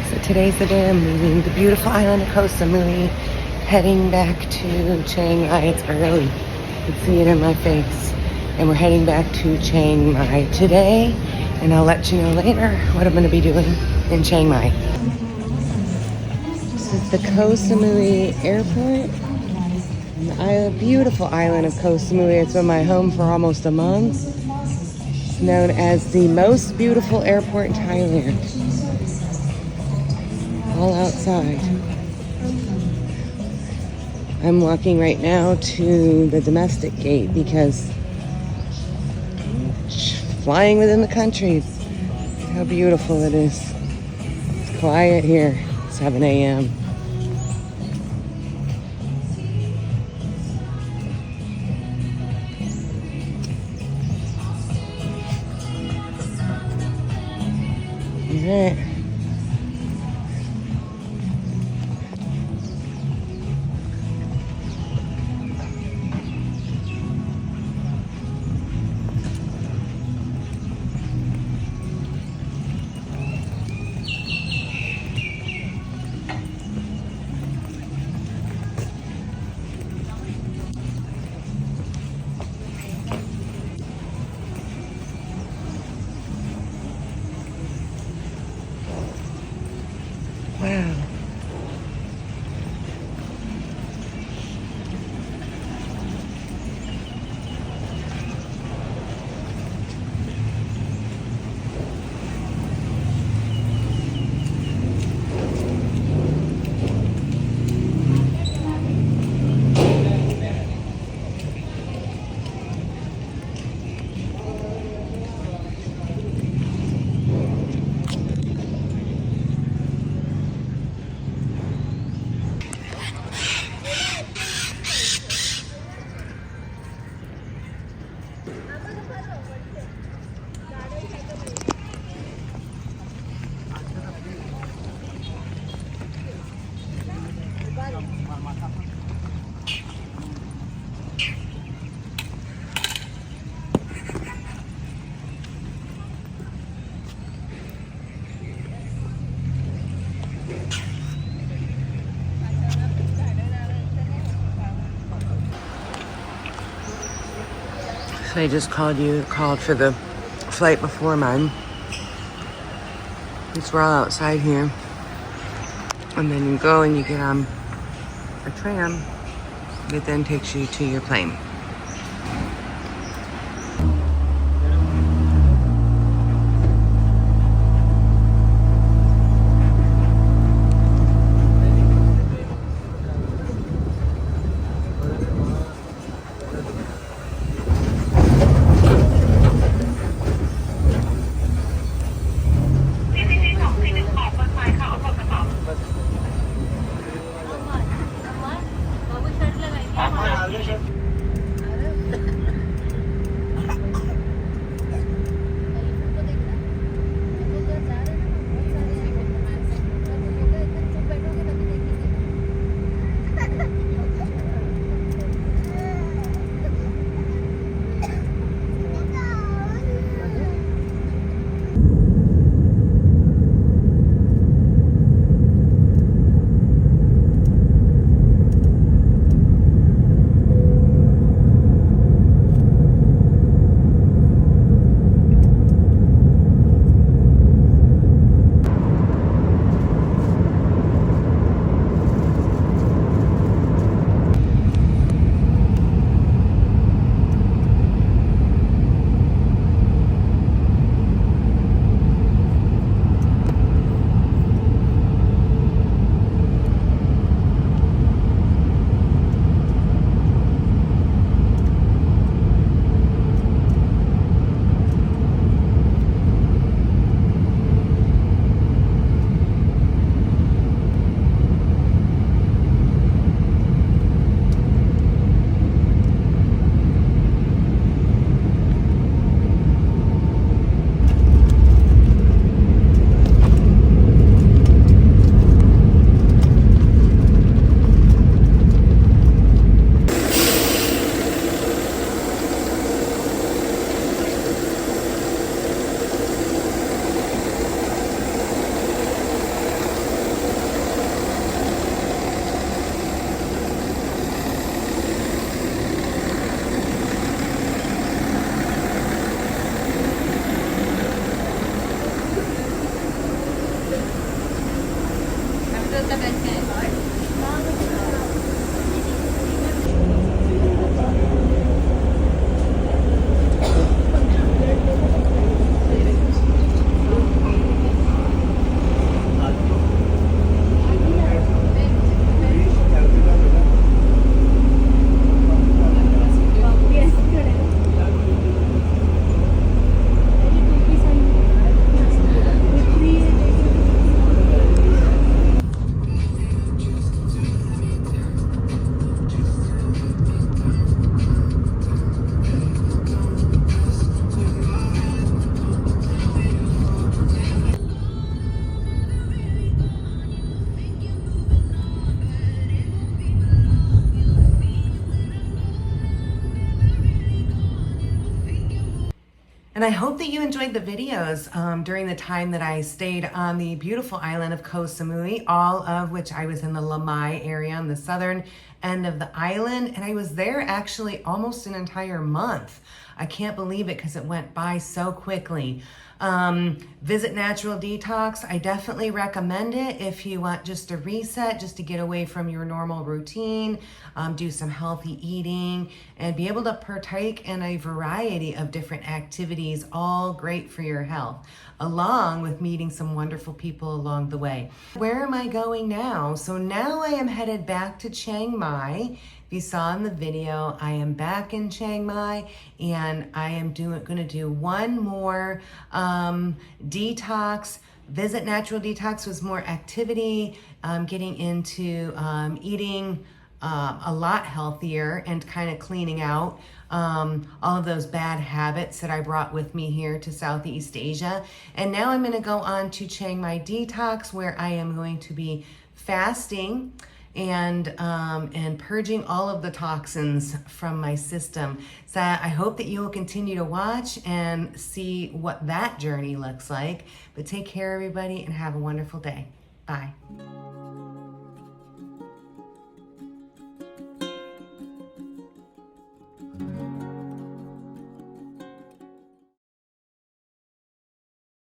So today's the day I'm leaving the beautiful island of Koh Samui, heading back to Chiang Mai. It's early. You can see it in my face. And we're heading back to Chiang Mai today, and I'll let you know later what I'm going to be doing in Chiang Mai. This is the Koh Samui airport. The beautiful island of Koh Samui. It's been my home for almost a month. It's known as the most beautiful airport in Thailand. All outside. I'm walking right now to the domestic gate because flying within the country, how beautiful it is. It's quiet here, 7 a.m. All right. Wow. So I just called for the flight before mine. We're all outside here. And then you go and you get on a tram that then takes you to your plane. And I hope that you enjoyed the videos during the time that I stayed on the beautiful island of Koh Samui, all of which I was in the Lamai area on the southern end of the island. And I was there actually almost an entire month. I can't believe it because it went by so quickly. Visit Natural Detox. I definitely recommend it if you want just a reset, just to get away from your normal routine, do some healthy eating, and be able to partake in a variety of different activities, all great for your health, along with meeting some wonderful people along the way. Where am I going now? So now I am headed back to Chiang Mai. If you saw in the video, I am back in Chiang Mai, and I am going to do one more detox. Visit Natural Detox was more activity, getting into eating a lot healthier and kind of cleaning out all of those bad habits that I brought with me here to Southeast Asia. And now I'm going to go on to Chiang Mai Detox, where I am going to be fasting and purging all of the toxins from my system. So I hope that you will continue to watch and see what that journey looks like. But take care, everybody, and have a wonderful day. Bye.